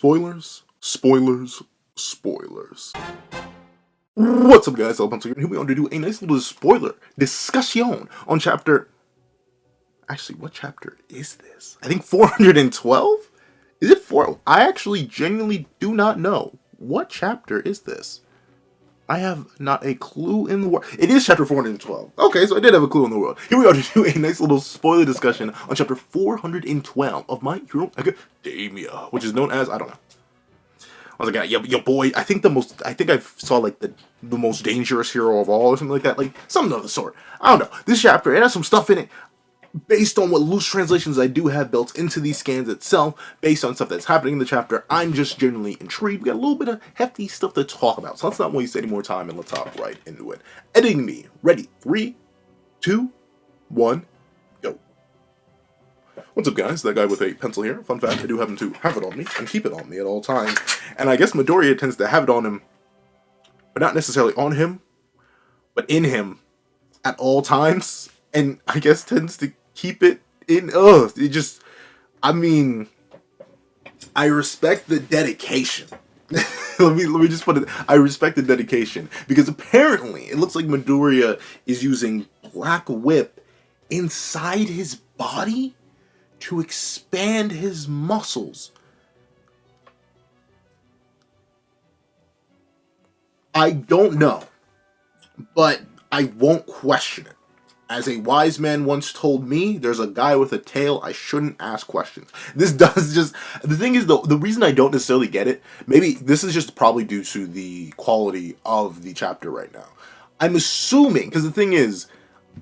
Spoilers, spoilers, spoilers. What's up, guys? Once again, here we are to do a nice little spoiler discussion on chapter. Actually, what chapter is this? I think 412? Is it 4? I actually genuinely do not know. What chapter is this? I have not a clue in the world. It is chapter 412. Okay, so I did have a clue in the world. Here we are to do a nice little spoiler discussion on chapter 412 of My Hero Academia, which is known as, I don't know. I was like, yeah, your boy, I think I saw like the most dangerous hero of all or something like that. Like, something of the sort. I don't know. This chapter, it has some stuff in it based on what loose translations I do have built into these scans itself, based on stuff that's happening in the chapter. I'm just generally intrigued. We got a little bit of hefty stuff to talk about, so let's not waste any more time and let's hop right into it. Editing me. Ready. 3, 2, 1, go. What's up, guys? That guy with a pencil here. Fun fact, I do happen to have it on me and keep it on me at all times. And I guess Midoriya tends to have it on him, but not necessarily on him, but in him at all times. And I guess tends to keep it in, it just, I mean, I respect the dedication. let me just put it, I respect the dedication, because apparently it looks like Midoriya is using Black Whip inside his body to expand his muscles. I don't know, but I won't question it. As a wise man once told me, there's a guy with a tail, I shouldn't ask questions. This does just... The thing is, though, the reason I don't necessarily get it, maybe this is just probably due to the quality of the chapter right now. I'm assuming, because the thing is,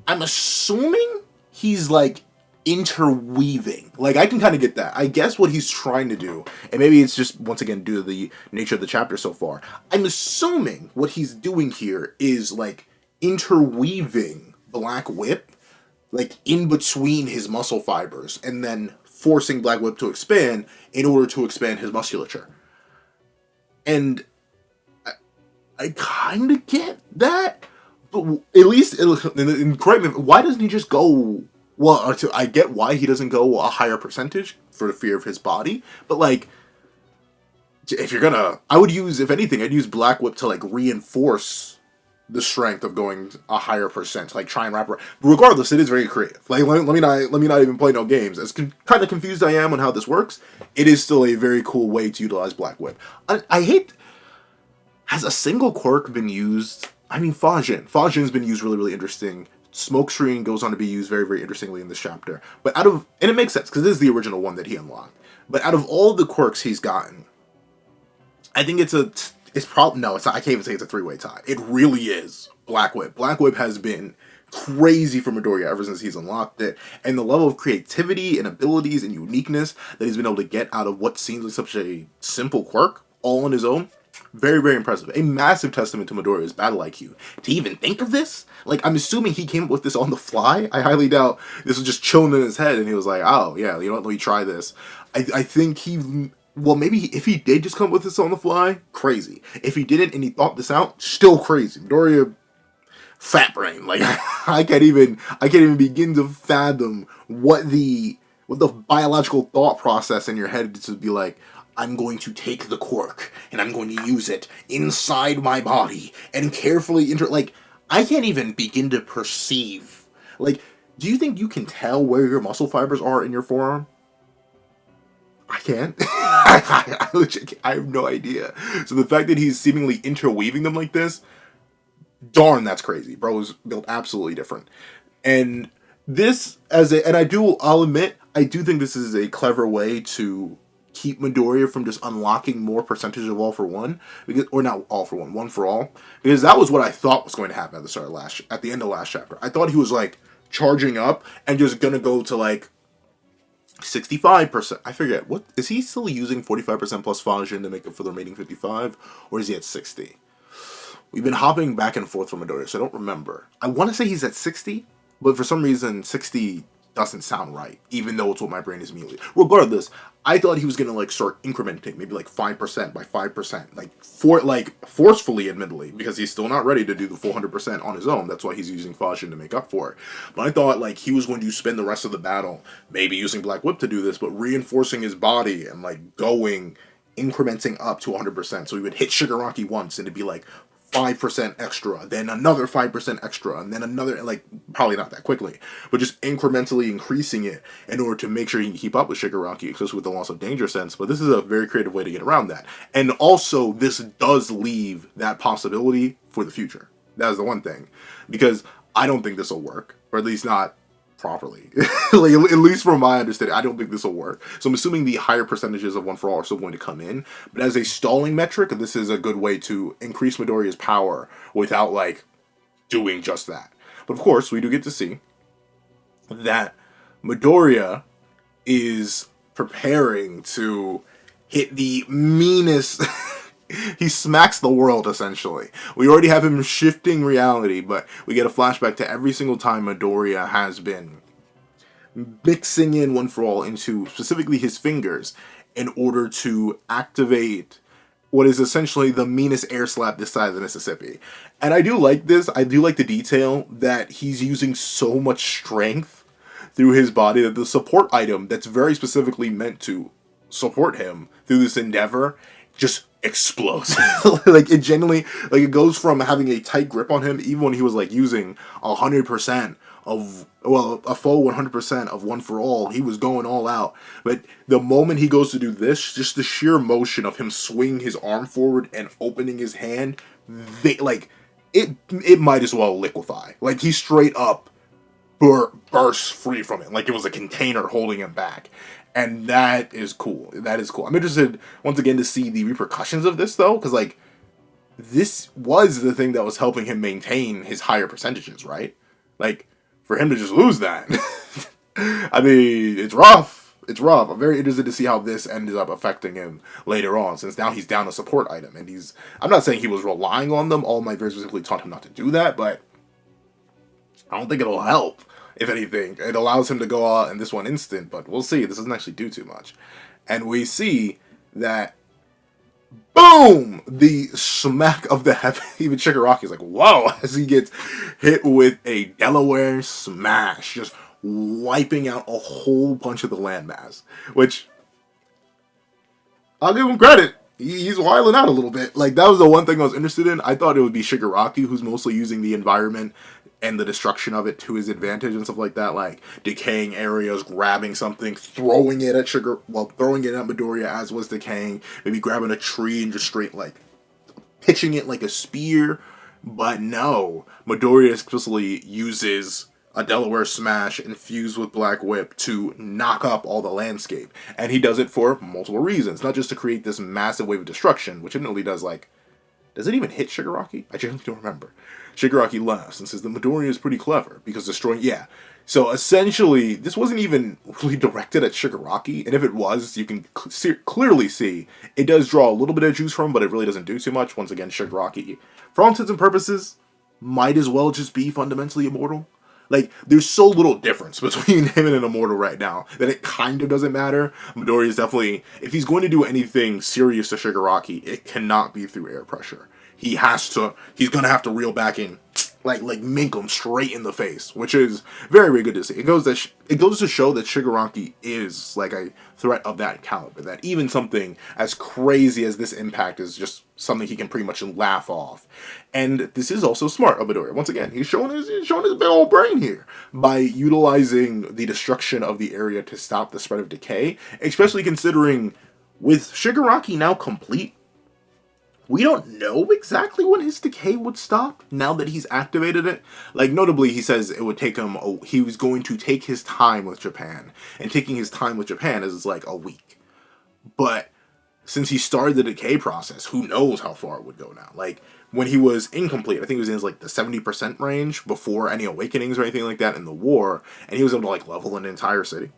I'm assuming he's, like, interweaving. Like, I can kind of get that. I guess what he's trying to do, and maybe it's just, once again, due to the nature of the chapter so far, I'm assuming what he's doing here is, like, interweaving Black Whip, like, in between his muscle fibers, and then forcing Black Whip to expand in order to expand his musculature. And I kind of get that, but at least, and correct me, why doesn't he just go, well, I get why he doesn't go a higher percentage for the fear of his body, but, like, if you're gonna, I would use, if anything, I'd use Black Whip to, like, reinforce the strength of going a higher percent, like try and wrap around. Regardless, it is very creative. Like, let me not even play no games. As kind of confused I am on how this works, it is still a very cool way to utilize Black Whip. I hate, has a single quirk been used? I mean, Fajin's been used really, really interesting. Smokescreen goes on to be used very, very interestingly in this chapter. But and it makes sense, because this is the original one that he unlocked. But out of all the quirks he's gotten, I think it's probably, no, it's not, I can't even say it's a three-way tie. It really is Black Whip. Black Whip has been crazy for Midoriya ever since he's unlocked it. And the level of creativity and abilities and uniqueness that he's been able to get out of what seems like such a simple quirk, all on his own, very, very impressive. A massive testament to Midoriya's battle IQ. To even think of this? Like, I'm assuming he came up with this on the fly. I highly doubt this was just chilling in his head and he was like, oh, yeah, you know what, let me try this. I think he... Well, maybe if he did just come up with this on the fly, crazy. If he didn't and he thought this out, still crazy. Midoriya, fat brain. Like, I can't even begin to fathom what the biological thought process in your head is to be like, I'm going to take the quirk and I'm going to use it inside my body and carefully like, I can't even begin to perceive. Like, do you think you can tell where your muscle fibers are in your forearm? I can't. I legit, I have no idea. So the fact that he's seemingly interweaving them like this, darn, that's crazy. Bro is built absolutely different. And this, I'll admit, I do think this is a clever way to keep Midoriya from just unlocking more percentage of all for one, because, or not all for one for all, because that was what I thought was going to happen at the end of last chapter. I thought he was like charging up and just gonna go to like 65%. I forget. What is he still using? 45% plus Fajin to make up for the remaining 55, or is he at 60? We've been hopping back and forth from Midoriya, so I don't remember. I want to say he's at 60, but for some reason 60 doesn't sound right, even though it's what my brain is immediately. Regardless, I thought he was gonna like start incrementing, maybe like 5% by 5%, like forcefully, admittedly, because he's still not ready to do the full 100% on his own. That's why he's using Fajin to make up for it. But I thought like he was going to spend the rest of the battle maybe using Black Whip to do this, but reinforcing his body and like going incrementing up to 100%. So he would hit Shigaraki once and it'd be like 5% extra, then another 5% extra, and then another, like, probably not that quickly, but just incrementally increasing it in order to make sure he can keep up with Shigaraki, especially with the loss of danger sense. But this is a very creative way to get around that. And also, this does leave that possibility for the future. That is the one thing. Because I don't think this will work, or at least not properly. Like, at least from my understanding, I don't think this will work. So I'm assuming the higher percentages of One for All are still going to come in. But as a stalling metric, this is a good way to increase Midoriya's power without, like, doing just that. But of course, we do get to see that Midoriya is preparing to hit the meanest... He smacks the world, essentially. We already have him shifting reality, but we get a flashback to every single time Midoriya has been mixing in One for All into specifically his fingers in order to activate what is essentially the meanest air slap this side of the Mississippi. And I do like this. I do like the detail that he's using so much strength through his body that the support item that's very specifically meant to support him through this endeavor just explodes. Like, it genuinely, like, it goes from having a tight grip on him even when he was like using 100% of, well, a full 100% of One for All. He was going all out, but the moment he goes to do this, just the sheer motion of him swinging his arm forward and opening his hand, they, like, it might as well liquefy. Like, he straight up bursts free from it, like it was a container holding him back. And that is cool. That is cool. I'm interested, once again, to see the repercussions of this, though, because, like, this was the thing that was helping him maintain his higher percentages, right? Like, for him to just lose that, I mean, it's rough. It's rough. I'm very interested to see how this ended up affecting him later on, since now he's down a support item, and I'm not saying he was relying on them. All Might very specifically taught him not to do that, but I don't think it'll help. If anything, it allows him to go out in this one instant, but we'll see. This doesn't actually do too much. And we see that, boom! The smack of the heaven. Even Shigaraki is like, whoa! As he gets hit with a Delaware smash, just wiping out a whole bunch of the landmass. Which, I'll give him credit. He's wilding out a little bit. Like, that was the one thing I was interested in. I thought it would be Shigaraki, who's mostly using the environment and the destruction of it to his advantage and stuff like that, like decaying areas, grabbing something, throwing it at throwing it at Midoriya as was decaying, maybe grabbing a tree and just straight, like, pitching it like a spear. But no, Midoriya explicitly uses a Delaware Smash infused with Black Whip to knock up all the landscape. And he does it for multiple reasons, not just to create this massive wave of destruction, which evidently does, like, does it even hit Shigaraki? I genuinely don't remember. Shigaraki laughs and says that Midoriya is pretty clever because destroying... Yeah. So essentially, this wasn't even really directed at Shigaraki. And if it was, you can clearly see it does draw a little bit of juice from him, but it really doesn't do too much. Once again, Shigaraki, for all intents and purposes, might as well just be fundamentally immortal. Like, there's so little difference between him and an immortal right now that it kind of doesn't matter. Midoriya is definitely... If he's going to do anything serious to Shigaraki, it cannot be through air pressure. He's going to have to reel back in, like mink him straight in the face, which is very, very good to see. It goes to show that Shigaraki is, like, a threat of that caliber, that even something as crazy as this impact is just something he can pretty much laugh off. And this is also smart of Midoriya. Once again, he's showing his big old brain here by utilizing the destruction of the area to stop the spread of decay, especially considering with Shigaraki now complete, we don't know exactly when his decay would stop now that he's activated it. Like, notably, he says it would take him, he was going to take his time with Japan. And taking his time with Japan is like a week. But since he started the decay process, who knows how far it would go now. Like, when he was incomplete, I think he was in like the 70% range before any awakenings or anything like that in the war. And he was able to, like, level an entire city.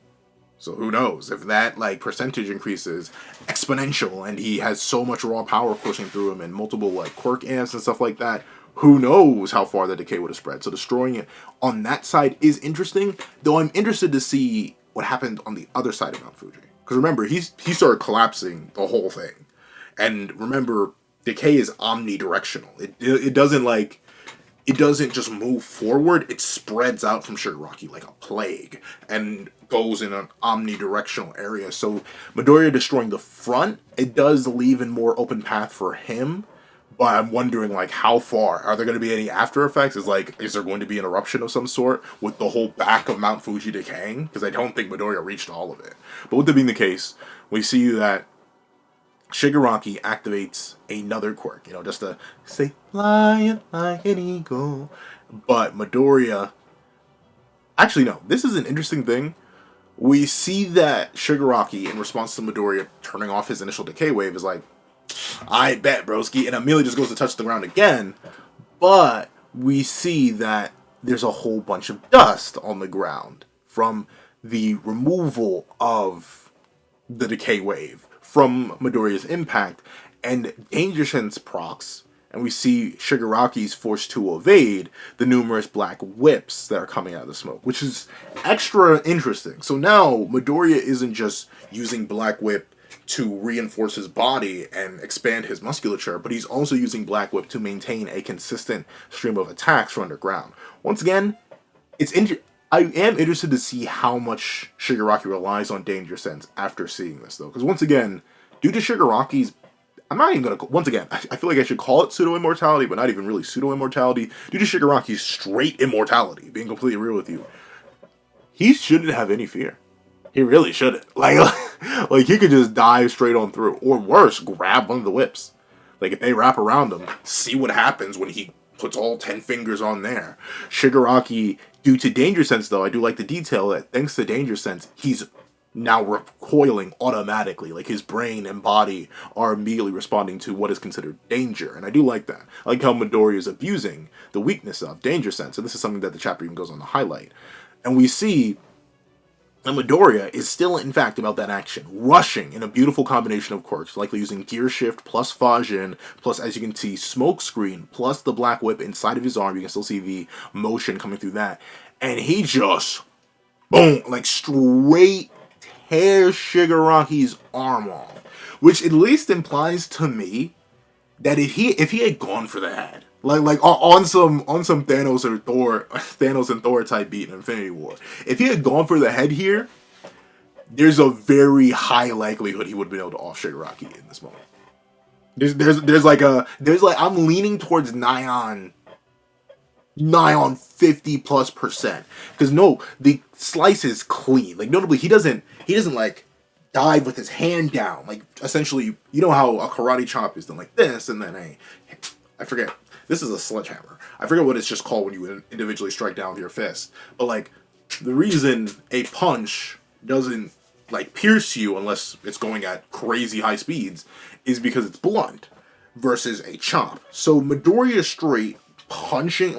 So who knows if that, like, percentage increases exponential and he has so much raw power pushing through him and multiple, like, quirk amps and stuff like that, who knows how far the decay would have spread. So destroying it on that side is interesting, though I'm interested to see what happened on the other side of Mount Fuji. Because remember, he started collapsing the whole thing. And remember, decay is omnidirectional. It doesn't, like, it doesn't just move forward, it spreads out from Shigaraki like a plague and goes in an omnidirectional area. So Midoriya destroying the front, it does leave a more open path for him. But I'm wondering, like, how far? Are there going to be any after effects? Is there going to be an eruption of some sort with the whole back of Mount Fuji decaying? Because I don't think Midoriya reached all of it. But with that being the case, we see that Shigaraki activates another quirk, just to say, flying like an eagle. But Midoriya, actually no, this is an interesting thing. We see that Shigaraki, in response to Midoriya turning off his initial decay wave, is like, I bet, broski, and immediately just goes to touch the ground again. But we see that there's a whole bunch of dust on the ground from the removal of the decay wave from Midoriya's impact, and Danger Sense procs, and we see Shigaraki's forced to evade the numerous black whips that are coming out of the smoke, which is extra interesting. So now Midoriya isn't just using Black Whip to reinforce his body and expand his musculature, but he's also using Black Whip to maintain a consistent stream of attacks from underground. Once again, I am interested to see how much Shigaraki relies on Danger Sense after seeing this, though. Because once again, due to Shigaraki's... I'm not even going to... Once again, I feel like I should call it pseudo-immortality, but not even really pseudo-immortality. Due to Shigaraki's straight immortality, being completely real with you, he shouldn't have any fear. He really shouldn't. Like he could just dive straight on through. Or worse, grab one of the whips. Like, if they wrap around him, see what happens when he puts all 10 fingers on there. Shigaraki, due to Danger Sense, though, I do like the detail that thanks to Danger Sense, he's now recoiling automatically. Like, his brain and body are immediately responding to what is considered danger. And I do like that. I like how Midoriya is abusing the weakness of Danger Sense. And this is something that the chapter even goes on to highlight. And we see... And Midoriya is still, in fact, about that action, rushing in a beautiful combination of quirks, likely using Gear Shift plus Fajin, plus, as you can see, Smoke Screen, plus the Black Whip inside of his arm. You can still see the motion coming through that. And he just, boom, like straight tears Shigaraki's arm off. Which at least implies to me that if he had gone for the head, like on some Thanos and Thor type beat in Infinity War, if he had gone for the head here, there's a very high likelihood he would have been able to off Shigaraki in this moment. I'm leaning towards nigh on 50+%, because no, the slice is clean. Like, notably, he doesn't like dive with his hand down. Like, essentially, you know how a karate chop is done like this, and then I forget. This is a sledgehammer. I forget what it's just called when you individually strike down with your fist. But, like, the reason a punch doesn't, like, pierce you unless it's going at crazy high speeds is because it's blunt versus a chop. So Midoriya straight punching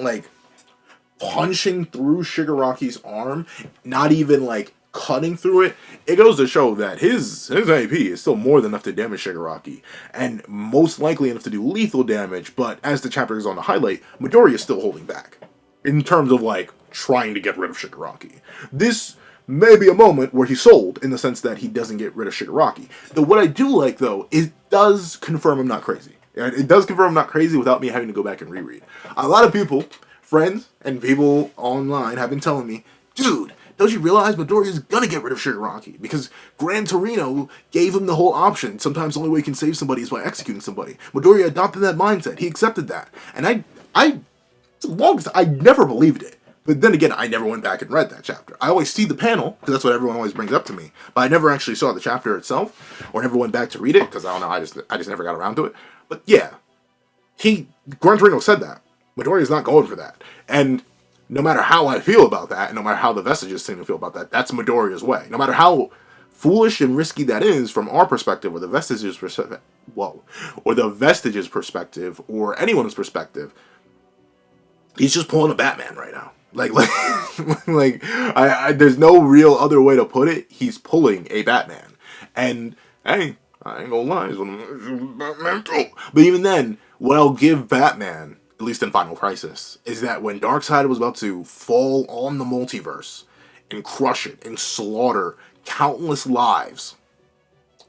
through Shigaraki's arm, not even, like, cutting through it, it goes to show that his AP is still more than enough to damage Shigaraki, and most likely enough to do lethal damage, but as the chapter goes on to highlight, Midoriya is still holding back, in terms of, like, trying to get rid of Shigaraki. This may be a moment where he's sold, in the sense that he doesn't get rid of Shigaraki. Though what I do like, though, is it does confirm I'm not crazy. It does confirm I'm not crazy without me having to go back and reread. A lot of people, friends, and people online have been telling me, dude, don't you realize Midoriya's gonna get rid of Shigaraki? Because Gran Torino gave him the whole option. Sometimes the only way you can save somebody is by executing somebody. Midoriya adopted that mindset. He accepted that. And I never believed it. But then again, I never went back and read that chapter. I always see the panel, because that's what everyone always brings up to me. But I never actually saw the chapter itself, or never went back to read it, because I don't know, I just never got around to it. But yeah, Gran Torino said that. Midoriya's not going for that. And no matter how I feel about that, and no matter how the Vestiges seem to feel about that, that's Midoriya's way. No matter how foolish and risky that is from our perspective, or the Vestiges' perspective, or anyone's perspective, he's just pulling a Batman right now. There's no real other way to put it. He's pulling a Batman. And, hey, I ain't gonna lie, he's one of Batman too. But even then, what I'll give Batman, at least in Final Crisis, is that when Darkseid was about to fall on the multiverse and crush it and slaughter countless lives,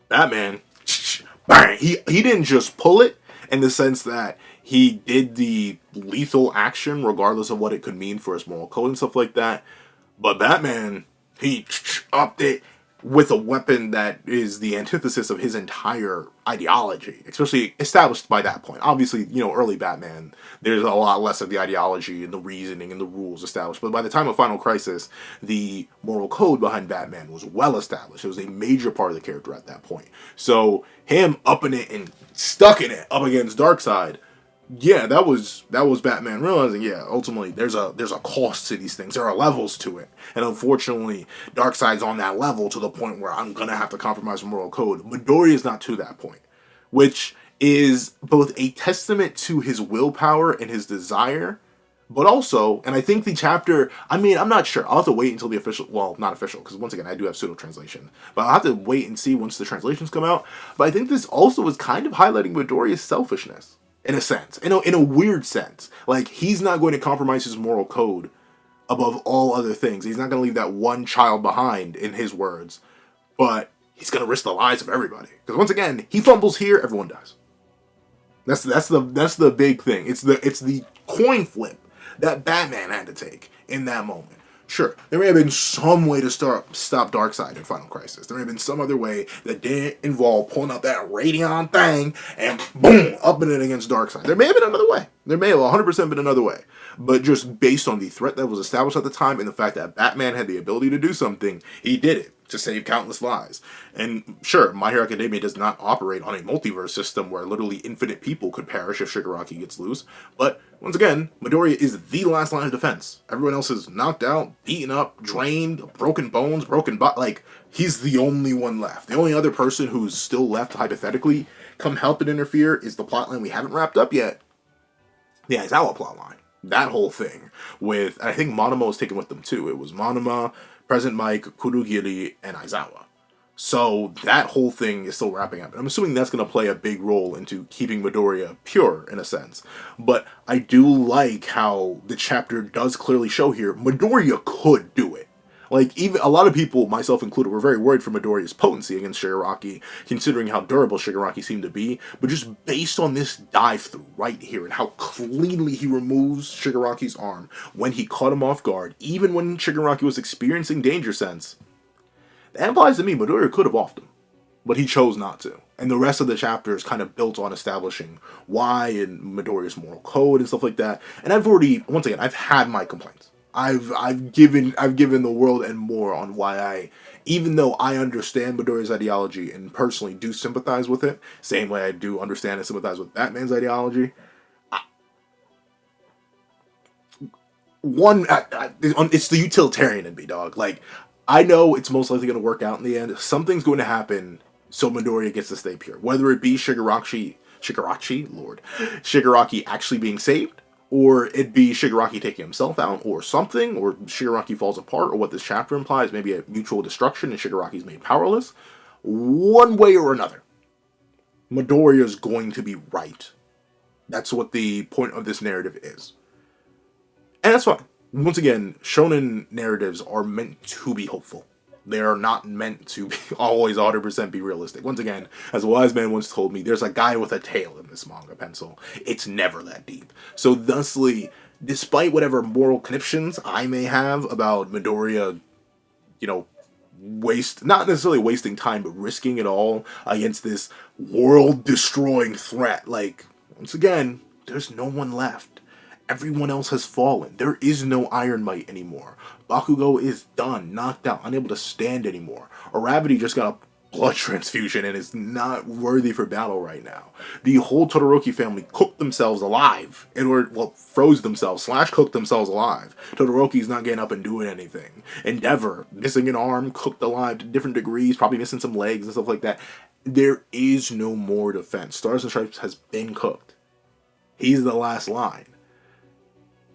Batman, bang, he didn't just pull it in the sense that He did the lethal action regardless of what it could mean for his moral code and stuff like that. But Batman, he upped it with a weapon that is the antithesis of his entire ideology, especially established by that point. Obviously, early Batman, there's a lot less of the ideology and the reasoning and the rules established. But by the time of Final Crisis, the moral code behind Batman was well established. It was a major part of the character at that point. So him upping it and stucking it up against Darkseid, yeah, that was Batman realizing, yeah, ultimately there's a cost to these things. There are levels to it. And unfortunately, Darkseid's on that level to the point where I'm gonna have to compromise my moral code. Midoriya is not to that point. Which is both a testament to his willpower and his desire, but also, and I think the chapter, I'm not sure. I'll have to wait until the official, well, not official, because once again, I do have pseudo-translation. But I'll have to wait and see once the translations come out. But I think this also is kind of highlighting Midoriya's selfishness. In a sense, in a weird sense. Like, he's not going to compromise his moral code above all other things. He's not going to leave that one child behind, in his words. But he's going to risk the lives of everybody. Because once again, he fumbles here, everyone dies. That's the big thing. It's the coin flip that Batman had to take in that moment. Sure, there may have been some way to stop Darkseid in Final Crisis. There may have been some other way that didn't involve pulling out that Radion thing and boom, upping it against Darkseid. There may have been another way. There may have 100% been another way. But just based on the threat that was established at the time and the fact that Batman had the ability to do something, he did it to save countless lives. And sure, My Hero Academia does not operate on a multiverse system where literally infinite people could perish if Shigaraki gets loose. But once again, Midoriya is the last line of defense. Everyone else is knocked out, beaten up, drained, broken bones, like, he's the only one left. The only other person who's still left, hypothetically, come help and interfere is the plotline we haven't wrapped up yet. The Aizawa plotline. That whole thing with, I think Monoma was taken with them too. It was Monoma, Present Mike, Kurogiri, and Aizawa. So that whole thing is still wrapping up. And I'm assuming that's going to play a big role into keeping Midoriya pure, in a sense. But I do like how the chapter does clearly show here, Midoriya could do it. Like, even a lot of people, myself included, were very worried for Midoriya's potency against Shigaraki, considering how durable Shigaraki seemed to be. But just based on this dive-through right here, and how cleanly he removes Shigaraki's arm when he caught him off guard, even when Shigaraki was experiencing danger sense, that implies to me Midoriya could have offed him. But he chose not to. And the rest of the chapter is kind of built on establishing why and Midoriya's moral code and stuff like that. And I've had my complaints. I've given the world and more on why even though I understand Midoriya's ideology and personally do sympathize with it, same way I do understand and sympathize with Batman's ideology, it's the utilitarian in me, dog. Like, I know it's most likely going to work out in the end. Something's going to happen so Midoriya gets to stay pure. Whether it be Shigaraki actually being saved, or it be Shigaraki taking himself out, or something, or Shigaraki falls apart, or what this chapter implies, maybe a mutual destruction and Shigaraki's made powerless. One way or another, Midoriya's going to be right. That's what the point of this narrative is. And that's fine. Once again, shonen narratives are meant to be hopeful. They are not meant to be always 100% be realistic. Once again, as a wise man once told me, there's a guy with a tail in this manga pencil. It's never that deep. So thusly, despite whatever moral conniptions I may have about Midoriya, not necessarily wasting time, but risking it all against this world-destroying threat. Like, once again, there's no one left. Everyone else has fallen. There is no Iron Might anymore. Bakugo is done, knocked out, unable to stand anymore. Aravity just got a blood transfusion and is not worthy for battle right now. The whole Todoroki family cooked themselves alive froze themselves / cooked themselves alive. Todoroki's not getting up and doing anything. Endeavor, missing an arm, cooked alive to different degrees, probably missing some legs and stuff like that. There is no more defense. Stars and Stripes has been cooked. He's the last line.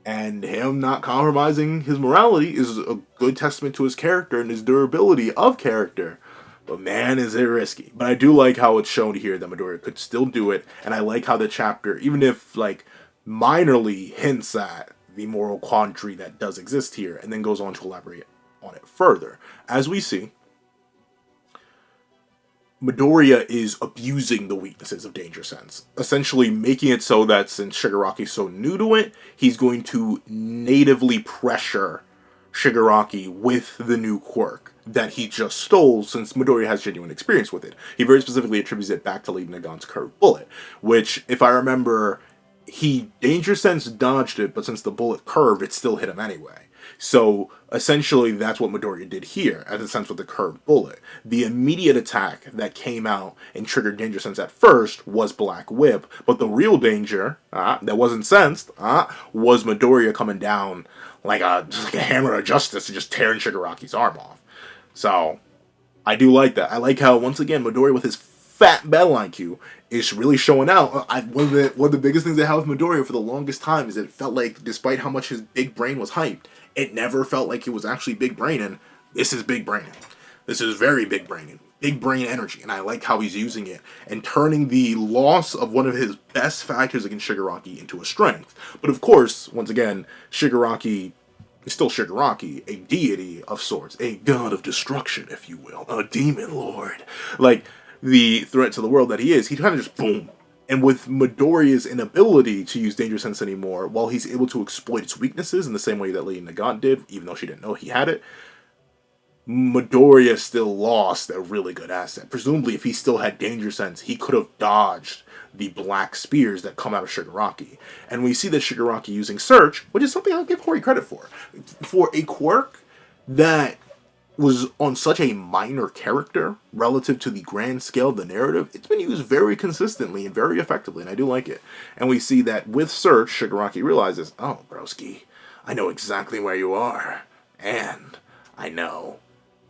And him not compromising his morality is a good testament to his character and his durability of character. But man, is it risky. But I do like how it's shown here that Midoriya could still do it. And I like how the chapter, even if minorly hints at the moral quandary that does exist here, and then goes on to elaborate on it further. As we see, Midoriya is abusing the weaknesses of Danger Sense, essentially making it so that since Shigaraki's so new to it, he's going to natively pressure Shigaraki with the new quirk that he just stole, since Midoriya has genuine experience with it. He very specifically attributes it back to Lady Nagan's curved bullet, which, if I remember, he Danger Sense dodged it, but since the bullet curved, it still hit him anyway. So essentially, that's what Midoriya did here, as a sense with the curved bullet. The immediate attack that came out and triggered Danger Sense at first was Black Whip, but the real danger that wasn't sensed was Midoriya coming down like a hammer of justice and just tearing Shigaraki's arm off. So I do like that. I like how, once again, Midoriya with his fat battle IQ is really showing out. One of the biggest things I have with Midoriya for the longest time is it felt like, despite how much his big brain was hyped, it never felt like it was actually big braining. This is big braining. This is very big braining. Big brain energy. And I like how he's using it and turning the loss of one of his best factors against Shigaraki into a strength. But of course, once again, Shigaraki is still Shigaraki, a deity of sorts, a god of destruction, if you will, a demon lord. Like, the threat to the world that he is, he kind of just boom. And with Midoriya's inability to use Danger Sense anymore, while he's able to exploit its weaknesses in the same way that Lady Nagan did, even though she didn't know he had it, Midoriya still lost a really good asset. Presumably, if he still had Danger Sense, he could have dodged the black spears that come out of Shigaraki. And we see that Shigaraki using Search, which is something I'll give Hori credit for. For a quirk that was on such a minor character relative to the grand scale of the narrative, it's been used very consistently and very effectively, and I do like it. And we see that with Search, Shigaraki realizes, oh, broski, I know exactly where you are, and I know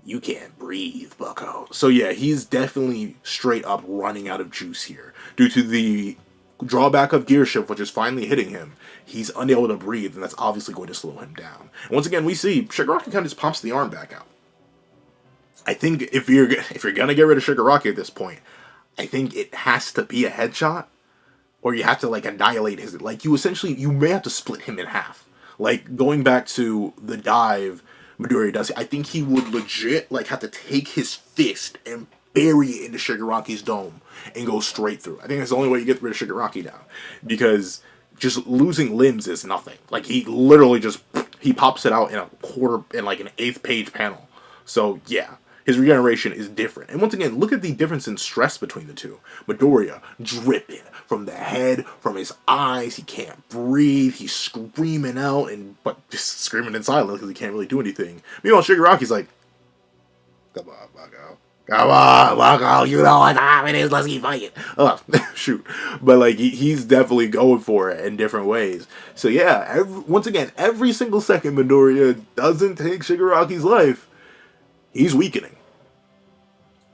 you can't breathe, bucko. So yeah, he's definitely straight up running out of juice here. Due to the drawback of Gear Shift, which is finally hitting him, he's unable to breathe, and that's obviously going to slow him down. And once again, we see Shigaraki kind of just pops the arm back out. I think if you're gonna get rid of Shigaraki at this point, I think it has to be a headshot, or you have to like annihilate his. Like you may have to split him in half. Like going back to the dive Midoriya does, I think he would legit like have to take his fist and bury it into Shigaraki's dome and go straight through. I think that's the only way you get rid of Shigaraki now, because just losing limbs is nothing. Like he literally just he pops it out in like an 8th page panel. So yeah. His regeneration is different. And once again, look at the difference in stress between the two. Midoriya dripping from the head, from his eyes. He can't breathe. He's screaming out, but just screaming in silence because he can't really do anything. Meanwhile, Shigaraki's like, come on, Bucko. Come on, Bucko. You know what time it is. Let's keep fighting. Oh, shoot. But like he's definitely going for it in different ways. So yeah, once again, every single second Midoriya doesn't take Shigaraki's life, he's weakening.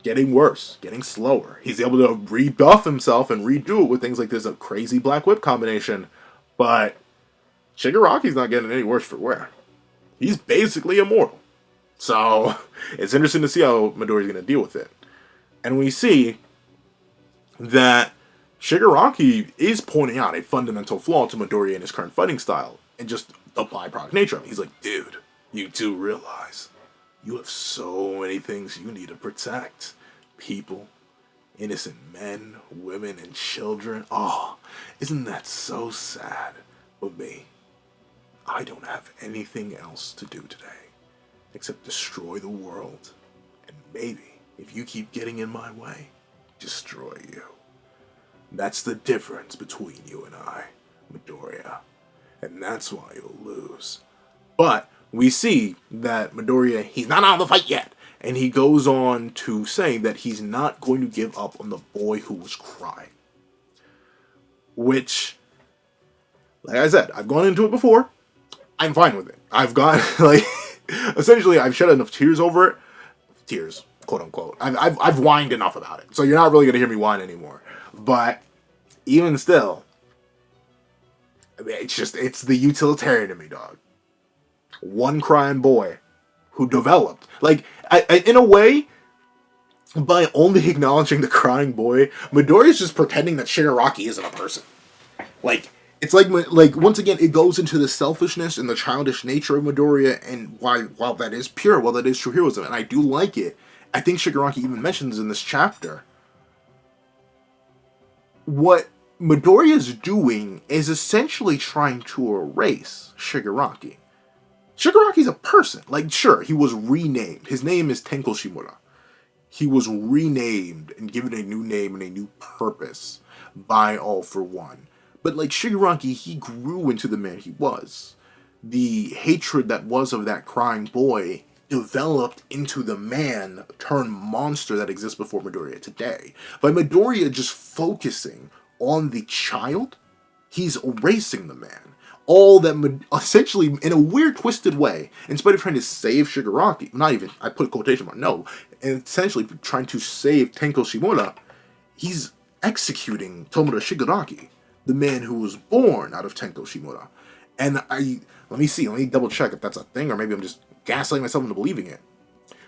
Getting worse. Getting slower. He's able to rebuff himself and redo it with things like this a crazy Black Whip combination. But Shigaraki's not getting any worse for wear. He's basically immortal. So it's interesting to see how Midoriya's going to deal with it. And we see that Shigaraki is pointing out a fundamental flaw to Midoriya in his current fighting style. And just the byproduct nature of it. He's like, dude, you do realize you have so many things you need to protect. People, innocent men, women, and children. Oh, isn't that so sad? But me, I don't have anything else to do today except destroy the world. And maybe, if you keep getting in my way, destroy you. That's the difference between you and I, Midoriya. And that's why you'll lose. But we see that Midoriya, he's not out of the fight yet. And he goes on to say that he's not going to give up on the boy who was crying. Which, like I said, I've gone into it before. I'm fine with it. I've got, like, essentially, I've shed enough tears over it. Tears, quote unquote. I've whined enough about it. So you're not really going to hear me whine anymore. But even still, I mean, it's the utilitarian in me, dog. One crying boy who developed. Like, in a way, by only acknowledging the crying boy, Midoriya's just pretending that Shigaraki isn't a person. Like, it's like once again, it goes into the selfishness and the childish nature of Midoriya, and while that is pure, while that is true heroism, and I do like it, I think Shigaraki even mentions in this chapter what Midoriya is doing is essentially trying to erase Shigaraki. Shigaraki's a person. Like, sure, he was renamed. His name is Tenko Shimura. He was renamed and given a new name and a new purpose by All for One. But like Shigaraki, he grew into the man he was. The hatred that was of that crying boy developed into the man turned monster that exists before Midoriya today. By Midoriya just focusing on the child, he's erasing the man. All that, essentially, in a weird, twisted way, in spite of trying to save Shigaraki, not even, I put a quotation mark, no, and essentially trying to save Tenko Shimura, he's executing Tomoda Shigaraki, the man who was born out of Tenko Shimura. And let me double check if that's a thing, or maybe I'm just gaslighting myself into believing it.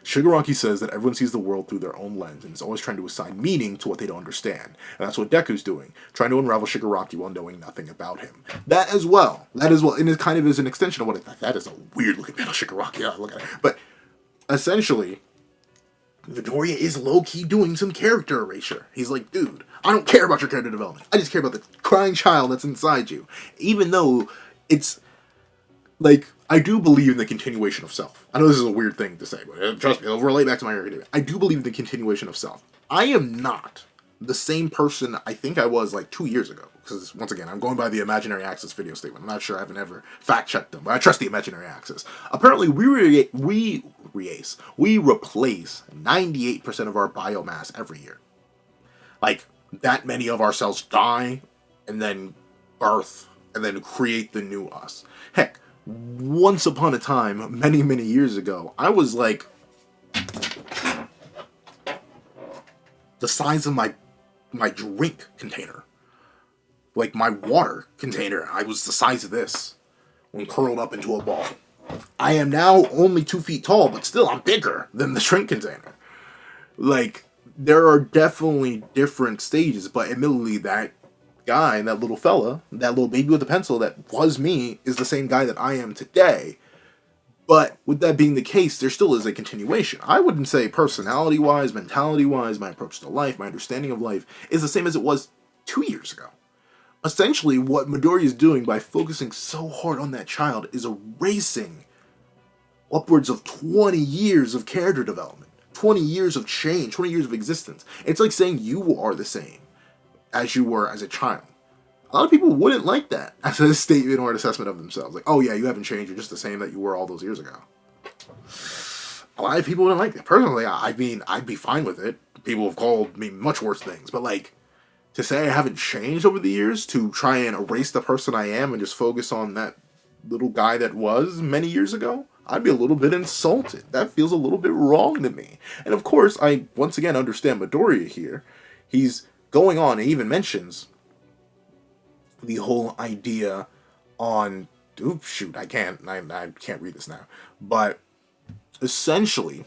Shigaraki says that everyone sees the world through their own lens and is always trying to assign meaning to what they don't understand. And that's what Deku's doing, trying to unravel Shigaraki while knowing nothing about him. That as well. And it kind of is an extension of what that is a weird looking man of Shigaraki. Yeah, look at it. But essentially, Midoriya is low-key doing some character erasure. He's like, dude, I don't care about your character development. I just care about the crying child that's inside you. Even though it's like, I do believe in the continuation of self. I know this is a weird thing to say, but trust me, it'll relate back to my academia. I do believe in the continuation of self. I am not the same person I think I was like 2 years ago. Because, once again, I'm going by the imaginary axis video statement. I'm not sure, I haven't ever fact-checked them, but I trust the imaginary axis. Apparently, we replace 98% of our biomass every year. Like, that many of our cells die, and then birth, and then create the new us. Heck, once upon a time, many, many years ago, I was like the size of my drink container. Like my water container. I was the size of this when curled up into a ball. I am now only 2 feet tall, but still I'm bigger than the drink container. Like, there are definitely different stages, but admittedly that guy, that little fella, that little baby with a pencil that was me, is the same guy that I am today. But with that being the case, there still is a continuation. I wouldn't say personality-wise, mentality-wise, my approach to life, my understanding of life is the same as it was 2 years ago. Essentially, what Midoriya is doing by focusing so hard on that child is erasing upwards of 20 years of character development, 20 years of change, 20 years of existence. It's like saying you are the same as you were as a child. A lot of people wouldn't like that as a statement or an assessment of themselves. Like, oh yeah, you haven't changed, you're just the same that you were all those years ago. A lot of people wouldn't like that. Personally, I mean, I'd be fine with it. People have called me much worse things, but like, to say I haven't changed over the years, to try and erase the person I am and just focus on that little guy that was many years ago, I'd be a little bit insulted. That feels a little bit wrong to me. And of course, I once again understand Midoriya here. He's going on, and even mentions the whole idea on, oops, shoot, I can't read this now. But essentially,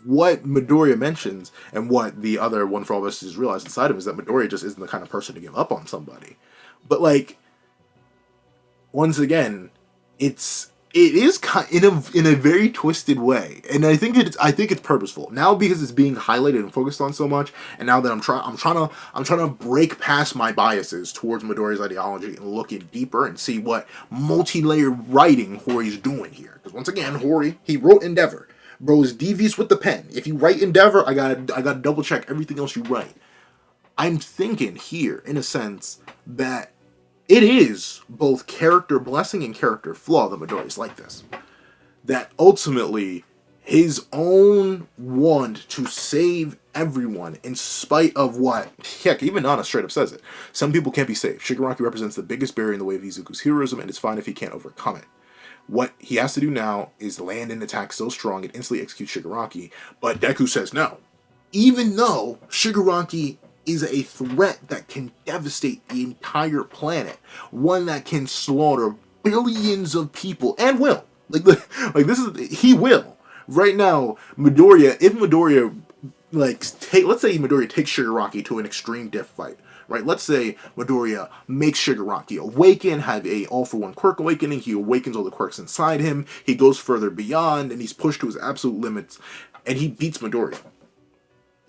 what Midoriya mentions, and what the other One for All Vestiges realize inside of him, is that Midoriya just isn't the kind of person to give up on somebody. But like, once again, it is in a very twisted way, and I think it's purposeful now because it's being highlighted and focused on so much. And now that I'm trying to break past my biases towards Midoriya's ideology and look in deeper and see what multi-layered writing Hori's doing here. Because once again, Hori, he wrote Endeavor. Bro is devious with the pen. If you write Endeavor, I gotta double check everything else you write. I'm thinking here, in a sense, that it is both character blessing and character flaw that Midoriya's like this. That ultimately, his own want to save everyone in spite of what, heck, even Nana straight up says it. Some people can't be saved. Shigaraki represents the biggest barrier in the way of Izuku's heroism, and it's fine if he can't overcome it. What he has to do now is land an attack so strong it instantly executes Shigaraki, but Deku says no. Even though Shigaraki is a threat that can devastate the entire planet, one that can slaughter billions of people, and will. He will. Right now, Midoriya, if Midoriya, let's say Midoriya takes Shigaraki to an extreme death fight, right? Let's say Midoriya makes Shigaraki awaken, have a all-for-one quirk awakening, he awakens all the quirks inside him, he goes further beyond, and he's pushed to his absolute limits, and he beats Midoriya.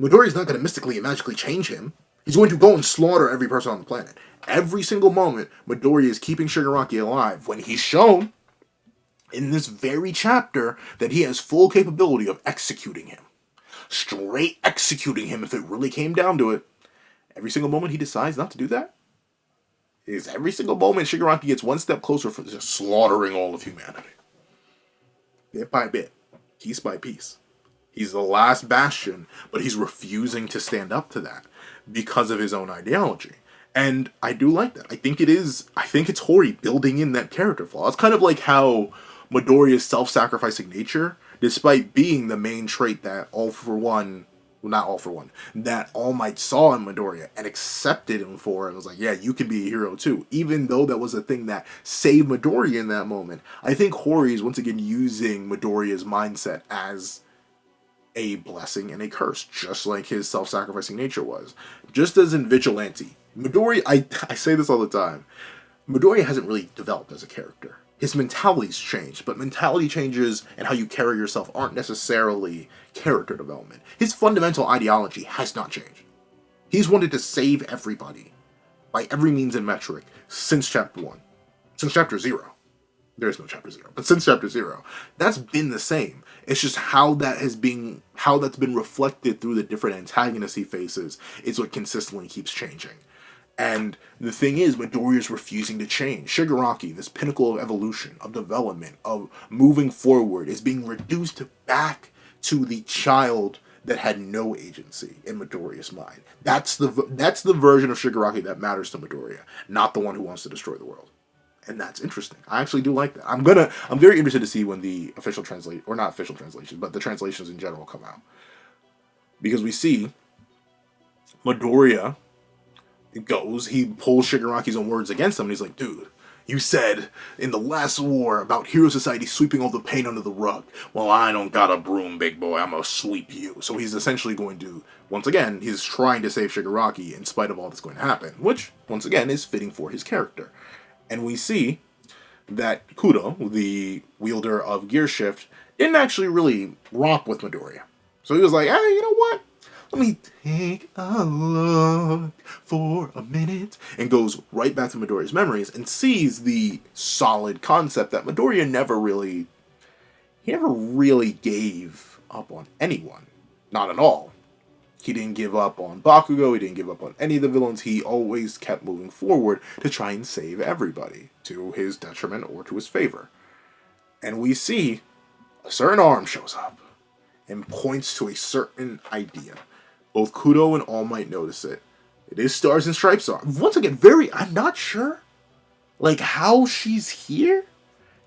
Midoriya's not going to mystically and magically change him. He's going to go and slaughter every person on the planet. Every single moment, Midoriya is keeping Shigaraki alive when he's shown in this very chapter that he has full capability of executing him. Straight executing him if it really came down to it. Every single moment he decides not to do that is every single moment Shigaraki gets one step closer for just slaughtering all of humanity. Bit by bit, piece by piece. He's the last bastion, but he's refusing to stand up to that because of his own ideology. And I do like that. I think it's Hori building in that character flaw. It's kind of like how Midoriya's self-sacrificing nature, despite being the main trait that that All Might saw in Midoriya and accepted him for, and was like, yeah, you can be a hero too. Even though that was a thing that saved Midoriya in that moment. I think Hori is once again using Midoriya's mindset as a blessing and a curse, just like his self-sacrificing nature was. Just as in Vigilante. Midoriya, I say this all the time, Midoriya hasn't really developed as a character. His mentality's changed, but mentality changes and how you carry yourself aren't necessarily character development. His fundamental ideology has not changed. He's wanted to save everybody by every means and metric since chapter 1. Since chapter 0. There is no chapter 0, but since chapter 0. That's been the same. It's just how that's been reflected through the different antagonists he faces is what consistently keeps changing. And the thing is, Midoriya is refusing to change. Shigaraki, this pinnacle of evolution, of development, of moving forward, is being reduced back to the child that had no agency in Midoriya's mind. That's the version of Shigaraki that matters to Midoriya, not the one who wants to destroy the world. And that's interesting. I actually do like that. I'm very interested to see when the official or not official translations, but the translations in general come out. Because we see Midoriya he pulls Shigaraki's own words against him, and he's like, dude, you said in the last war about Hero Society sweeping all the pain under the rug. Well, I don't got a broom, big boy. I'm gonna sweep you. So he's essentially going to, once again, he's trying to save Shigaraki in spite of all that's going to happen, which, once again, is fitting for his character. And we see that Kudo, the wielder of Gear Shift, didn't actually really romp with Midoriya. So he was like, hey, you know what? Let me take a look for a minute, and goes right back to Midoriya's memories and sees the solid concept that Midoriya never really gave up on anyone. Not at all. He didn't give up on Bakugo, he didn't give up on any of the villains, he always kept moving forward to try and save everybody, to his detriment or to his favor. And we see a certain arm shows up and points to a certain idea. Both Kudo and All Might notice it. It is Stars and Stripes arm. Once again, I'm not sure, how she's here?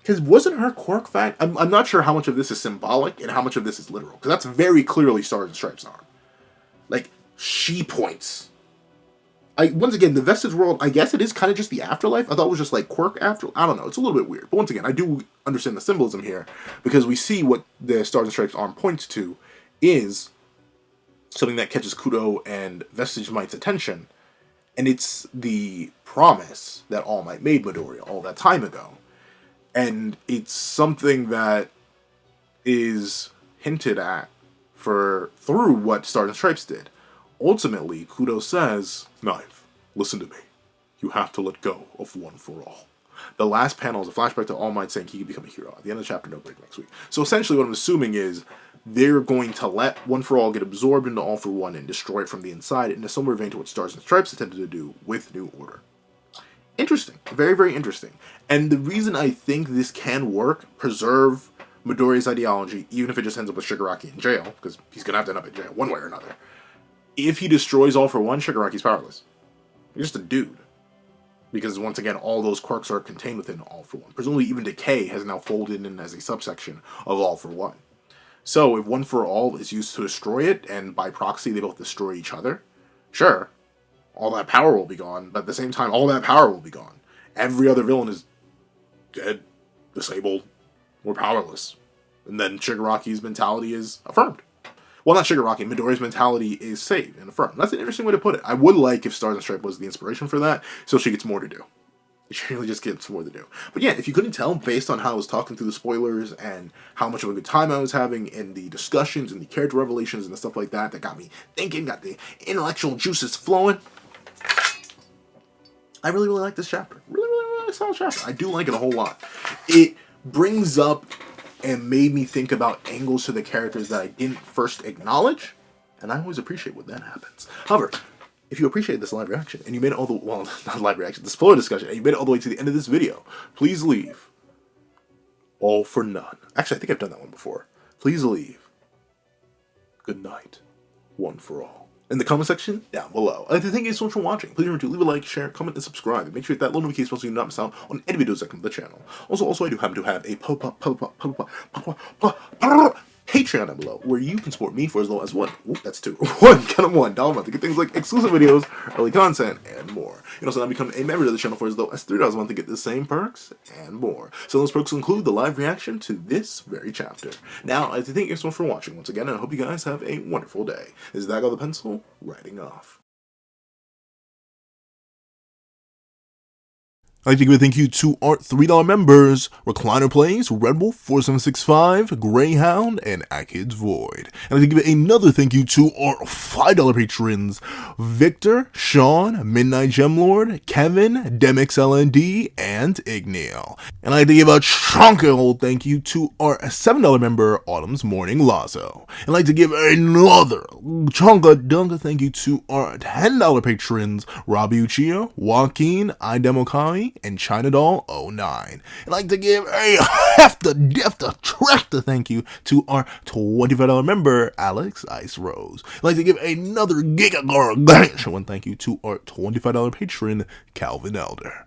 Because wasn't her quirk fact... I'm not sure how much of this is symbolic and how much of this is literal. Because that's very clearly Stars and Stripes arm. She points. Once again, the Vestige world, I guess it is kind of just the afterlife. I thought it was just quirk after... I don't know, it's a little bit weird. But once again, I do understand the symbolism here. Because we see what the Stars and Stripes arm points to is something that catches Kudo and Vestige Might's attention, and it's the promise that All Might made Midoriya all that time ago. And it's something that is hinted at through what Stars and Stripes did. Ultimately, Kudo says, Knife, listen to me. You have to let go of One for All. The last panel is a flashback to All Might saying he could become a hero. At the end of the chapter, no break next week. So essentially what I'm assuming is they're going to let One for All get absorbed into All for One and destroy it from the inside in a similar vein to what Stars and Stripes attempted to do with New Order. Interesting. Very, very interesting. And the reason I think this can work, preserve Midoriya's ideology, even if it just ends up with Shigaraki in jail, because he's going to have to end up in jail one way or another. If he destroys All for One, Shigaraki's powerless. He's just a dude. Because, once again, all those quirks are contained within All for One. Presumably, even Decay has now folded in as a subsection of All for One. So, if One for All is used to destroy it, and by proxy they both destroy each other, sure, all that power will be gone, but at the same time, all that power will be gone. Every other villain is dead, disabled, or powerless. And then Shigaraki's mentality is affirmed. Well, not Shigaraki, Midoriya's mentality is saved and affirmed. That's an interesting way to put it. I would like if Stars and Stripes was the inspiration for that, so she gets more to do. It really just gives more to do. But yeah, if you couldn't tell, based on how I was talking through the spoilers and how much of a good time I was having in the discussions and the character revelations and the stuff like that, that got me thinking, got the intellectual juices flowing, I really, really like this chapter. Really, really, really solid chapter. I do like it a whole lot. It brings up and made me think about angles to the characters that I didn't first acknowledge, and I always appreciate when that happens. However, if you appreciate this live reaction, and you made it all the, well, not live reaction, the spoiler discussion, and you made it all the way to the end of this video, please leave all for none. Actually, I think I've done that one before. Please leave good night, one for all. In the comment section down below. I'd like to thank you so much for watching. Please remember to leave a like, share, comment, and subscribe. And make sure you hit that little notification bell so you do not miss out on any videos that come to the channel. Also, I do happen to have a Patreon down below, where you can support me for as low as $1 $1 to get things like exclusive videos, early content, and more. You can also now become a member of the channel for as low as $3 a month to get the same perks and more. So those perks include the live reaction to this very chapter. Now, I'd like to thank you so much for watching once again, and I hope you guys have a wonderful day. This is Dago the Pencil, writing off. I'd like to give a thank you to our $3 members, Recliner Plays, Red Wolf 4765, Greyhound, and Akid's Void. And I'd like to give another thank you to our $5 patrons, Victor, Sean, Midnight Gemlord, Kevin, Demix LND, and Igneal. And I'd like to give a chunky old thank you to our $7 member, Autumn's Morning Lazo. And I'd like to give another chunka thank you to our $10 patrons, Robbie Uchio, Joaquin, Idemokai, and China Doll 09. I'd like to give a tractor thank you to our $25 member, Alex Ice Rose. I'd like to give another giga gargantuan thank you to our $25 patron, Calvin Elder.